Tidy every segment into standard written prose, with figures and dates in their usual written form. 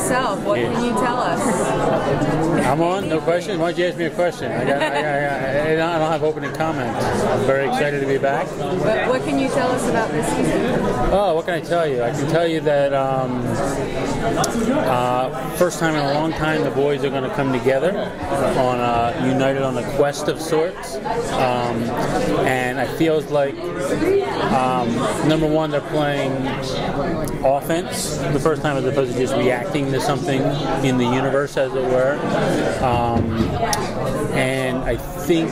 yourself. What can you tell us? I'm on. No questions. Why don't you ask me a question? I don't have opening comments. I'm very excited to be back. What can you tell us about this season? Oh, what can I tell you? I can tell you that first time in a long time the boys are going to come together united on a quest of sorts. And I feel like number one, they're playing offense the first time as opposed to just reacting to something in the universe, as it were. And I think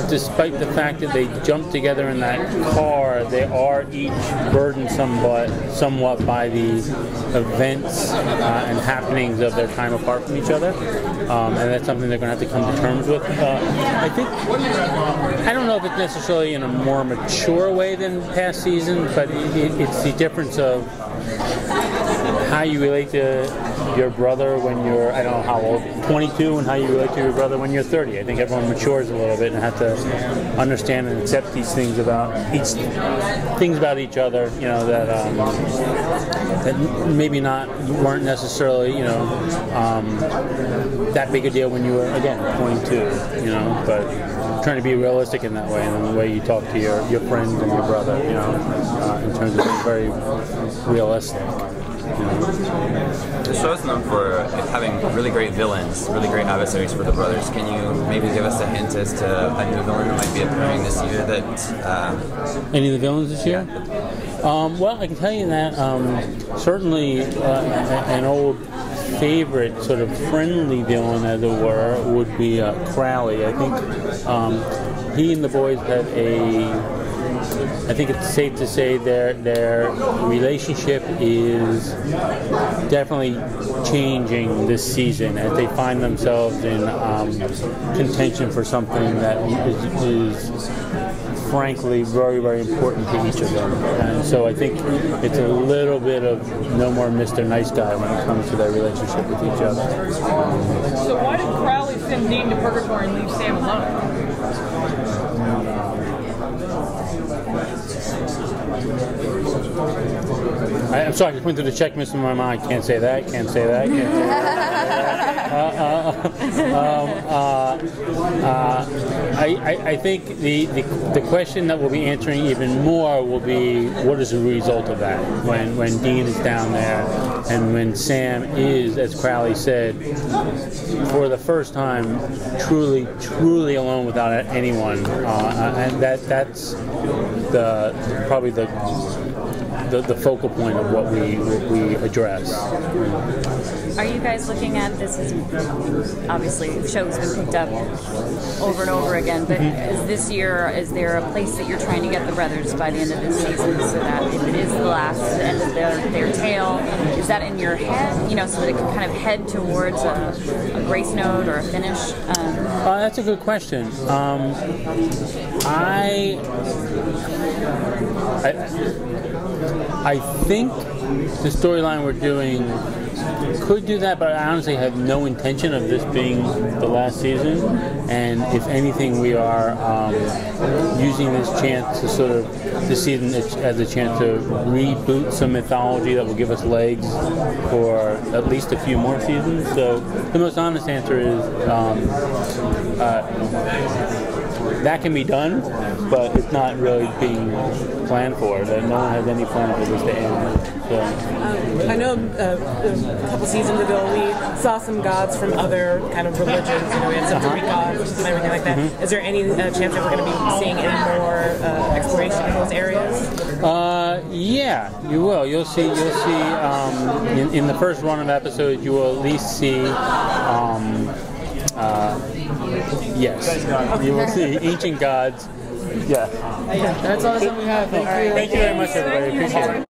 despite the fact that they jumped together in that car, they are each burdened somewhat by the events and happenings of their time apart from each other. And that's something they're going to have to come to terms with. I don't know if it's necessarily in a more mature way than past seasons, but it's the difference of how you relate to your brother when you're, I don't know how old, 22, and how you relate to your brother when you're 30. I think everyone matures a little bit and have to understand and accept these things about each other, you know, that maybe weren't necessarily, you know, that big a deal when you were, again, 22, you know, but trying to be realistic in that way, and in the way you talk to your friends and your brother, you know, in terms of being very realistic. The show is known for having really great villains, really great adversaries for the brothers. Can you maybe give us a hint as to a new villain that might be appearing this year? Any of the villains this year? Well, I can tell you that certainly an old favorite sort of friendly villain, as it were, would be Crowley. I think he and the boys had I think it's safe to say their relationship is definitely changing this season as they find themselves in contention for something that is frankly very, very important to each of them. And so I think it's a little bit of no more Mr. Nice Guy when it comes to their relationship with each other. So why did Crowley send Dean to purgatory and leave Sam alone? I'm sorry, I just went through the checklist in my mind. Can't say that, can't say that, can't say that. I think the question that we'll be answering even more will be, what is the result of that when Dean is down there and when Sam is, as Crowley said, for the first time truly alone without anyone, and that's probably the focal point of what we address. Are you guys looking at this as, obviously the show's been picked up over and over again, but is there a place that you're trying to get the brothers by the end of this season, so that if it is the end of their tale, is that in your head, you know, so that it can kind of head towards a grace note or a finish? That's a good question. I think the storyline we're doing could do that, but I honestly have no intention of this being the last season. And if anything, we are using this chance to this season as a chance to reboot some mythology that will give us legs for at least a few more seasons. So the most honest answer is that can be done, but it's not really being planned for. That no one has any plan for this to end. So. I know a couple seasons ago we saw some gods from other kind of religions. You know, we had some Greek gods and everything like that. Is there any chance that we're going to be seeing any more exploration in those areas? Yeah, you will. You'll see. In the first run of episodes, you will at least see. Yes, you will see ancient gods. Yeah. That's all the time we have. Thank you. Thank you very much, everybody. Appreciate it.